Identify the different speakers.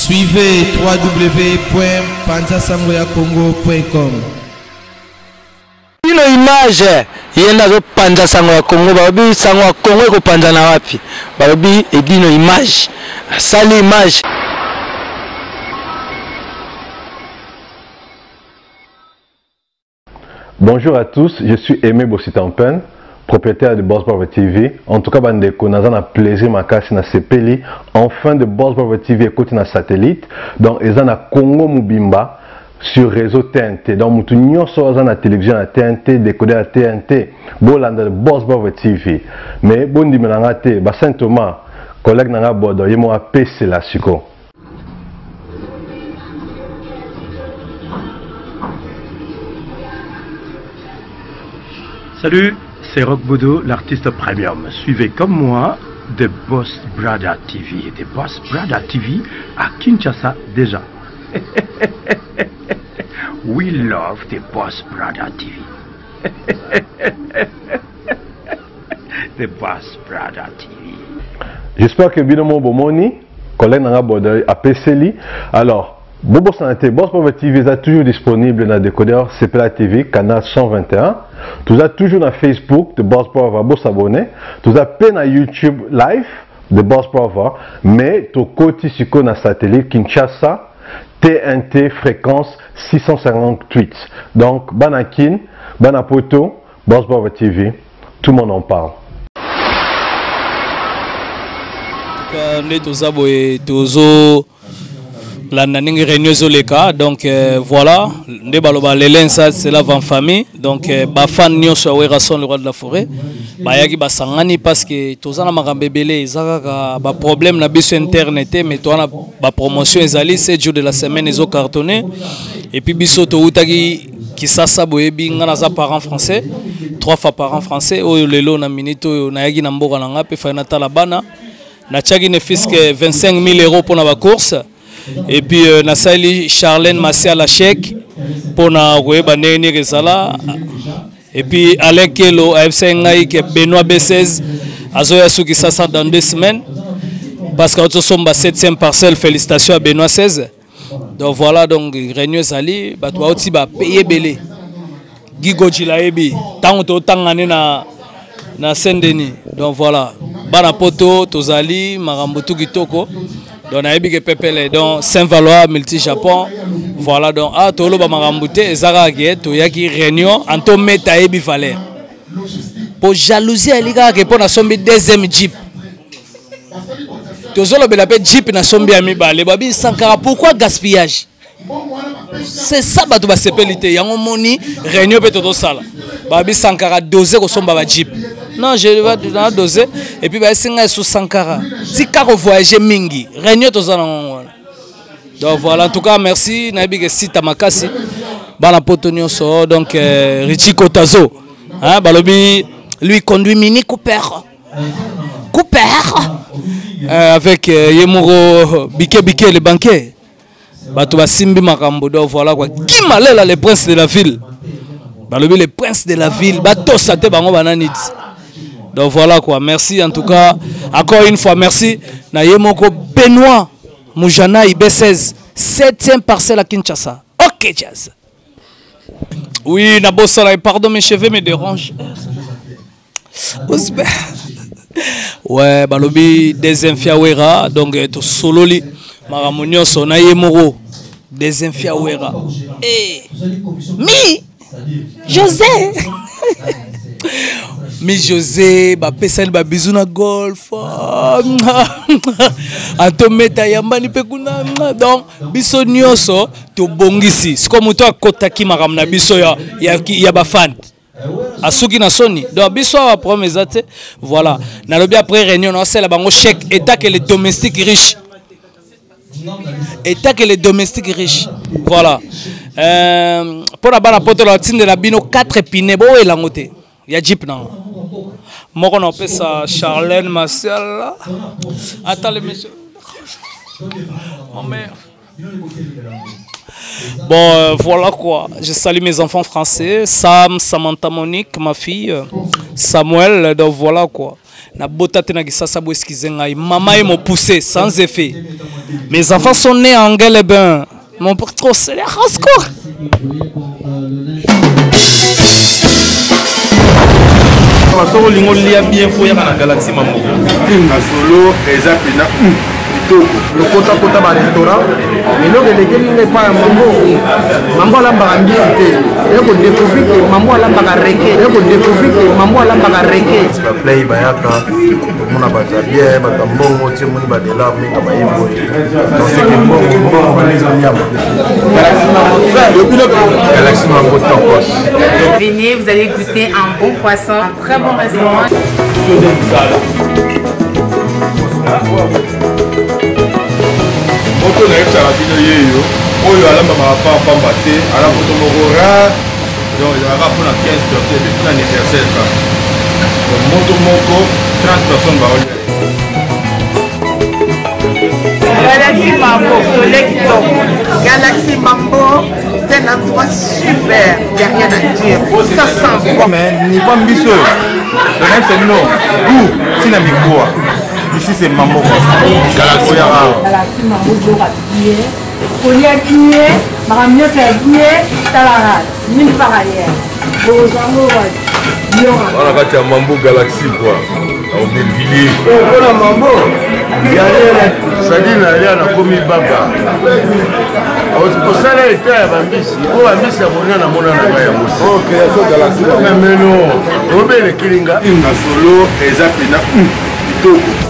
Speaker 1: Suivez www.panzasangoyacongo.com.
Speaker 2: Ino image yenda zo panza sango ya Congo babi sango ya Congo ko panza na wapi babi edino image sali image.
Speaker 3: Bonjour à tous, je suis Aimé Bossitampen, propriétaire de Boss Brother TV. En tout cas, bandeko naza na plaisir makasi na sepeli enfin de Boss Brother TV écoute na satellite. Donc eza na Congo Mubimba sur réseau TNT. Donc mutu nyonso aza na télévision na TNT, décoder à TNT, bolanda de Boss Brother TV. Mais bondi melanga te, ba Saint Thomas, collègue nanga bodo, yemo apese la siko.
Speaker 4: Salut, c'est Rock Bodo, l'artiste premium. Suivez comme moi The Boss Brother TV. The Boss Brother TV à Kinshasa déjà. We love The Boss Brother TV. The Boss Brother TV.
Speaker 3: J'espère que Binomo Bomoni, collègue Nanga Bodo, a PCLI. Alors, Bobo Santé, Boss Brother TV est toujours disponible dans le décodeur CPLA TV, canal 121. Tout ça toujours dans Facebook de Boss Brother, vous s'abonner. Tout ça peine à YouTube live de Boss Brother, mais tout côté sur le satellite Kinshasa, TNT fréquence 658. Donc, Banakin, Banapoto, Boss Brother TV, tout le monde en parle.
Speaker 5: La naningi réunion leka donc voilà nde baloba lelensa c'est la van famille donc ba fan nyonso awera son le roi de la forêt ba yaki ba sangani parce que tozana makambe belé ezaka ba problème na biso internet mais toana ba promotion ezali 7 jours de la semaine ezo cartonné et puis biso to utaki kisasa boyebi ngana za parents français 3 fois parents français oyo lelo na minito na yaki na mboka na ngape fa na talabana na tchaki ne fiske 25 000 € pour na ba course. Et puis Nassali Charlène Massia la chèque pour na Nene Rezala. Et puis Alain Kelo AFC Ngaï Benoît B16 Azoya Souki Sassa dans 2 semaines. Parce que nous sommes à 7e parcelle. Félicitations à Benoît 16. Donc voilà, donc Réunion Zali, tu vas aussi payer belé. Gigo Chilaebi, tant na Saint-Denis. Donc voilà, Banapoto, Tozali, Marambutu Kitoko. Donc, on a eu Pepele, donc Saint-Valois, Multi-Japon. Voilà, donc, ah, Tolo Bamarambouté, Zaragué, Toyaki, Réunion, Anto Meta Ebi Valère. Pour jalousie, il y a qui pour la sombi deuxième Jeep. Tozolo Belapé Jeep na sombi ami balé. Babi Sankara, pourquoi gaspillage? C'est ça, bah, tu vas s'épéliter. Il y a un moni, Réunion peut tout ça. Babi Sankara, dosé au somba Jeep. Non, je vais doser. Et puis, c'est sous Sankara. Si vous voyagez Mingi, Réunion tous en. Donc voilà, en tout cas, merci. Nabi Sita Makasi. Bana Potonio so, donc Richie Kotazo. Hein, Balobi, lui conduit Mini Cooper. Avec Yemuro Bike le banquier. Batouba Simbi Makambo. Donc voilà quoi. Qui malait le prince de la ville? Balobi, le prince de la ville. Bato Sate Bango Bananit. Donc voilà quoi, merci en tout cas, encore une fois, merci. Nayemoko Benoît Moujana IB16, 7e parcelle à Kinshasa. Ok, jazz. Oui, Nabossala, pardon, mes cheveux me dérangent. Ouais, Balobi, Desenfiawera, donc tout sololi, Maramonio, son Nayemoko, Desenfiawera. Eh, mi, José. Mais José, Pessan bisou na golf. Antometa yambani pekuna. Donc biso nyoso to bongisi. Siko muto akotaki makam na biso ya bafan. Asuki na soni. Donc biso a promesse te. Voilà. Na lobi après réunion on sait la bango chèque état que les domestiques riches. État que les domestiques riches. Voilà. Pour la bana poto la tine de la bino 4 pinés bo et la moté. Il y a Jeep non. Moi on appelle ça Charlène Martial. Attends les messieurs. Oh merde. Bon voilà quoi. Je salue mes enfants français. Sam, Samantha, Monique, ma fille. Samuel. Donc voilà quoi. na botate na kisasa bo excusez ngai maman et mon poussé sans effet. Mes enfants sont nés en Guelébin. Mon père trop c'est les rasco.
Speaker 6: Masoro lingo lia bien foya na Galaxy Mambo. Na solo ezapina le kota ba restaurant mais non les gens ne pas mambo la mbangité et ko découvrir que mambo la mbangareke et ko découvrir que mambo la mbangareke ba play ba yaka mona ba bien ba tambongo ti moni ba de la minga ba yebo donc c'est que bon ba les nyama Galaxy Mambo Topos.
Speaker 7: Venez, vous allez goûter un bon poisson, un très bon restaurant.
Speaker 6: Moto na yebisa bino yeyo oyo alambaka pamba te ala moto moko rare donc ezalaka mpona 15 personnes epi mpona anniversaire kaka donc moto moko 30 personnes baolia
Speaker 8: Galaxy Mambo, Galaxy Mambo, c'est un endroit super, il n'y a rien à dire, ça sent bon.
Speaker 6: Mais ni pas mbiso, le même c'est non, goût, c'est la mikoa. Ici c'est Mambo. Galaxy
Speaker 9: Mambo, on y a guiné, Maramio fait guiné, Talara, mille par arrière.
Speaker 6: On a fait un Mambo Galaxy quoi, au Bellevilliers.
Speaker 8: On a Mambo.
Speaker 6: Sadine alia na komi baba. Osala eta ya bambisi. O bambisi ya bonya na mona na ya mosi. OK, so Galaxy. Mais non, obele kilinga. Inga solo eza pina. Kitoko.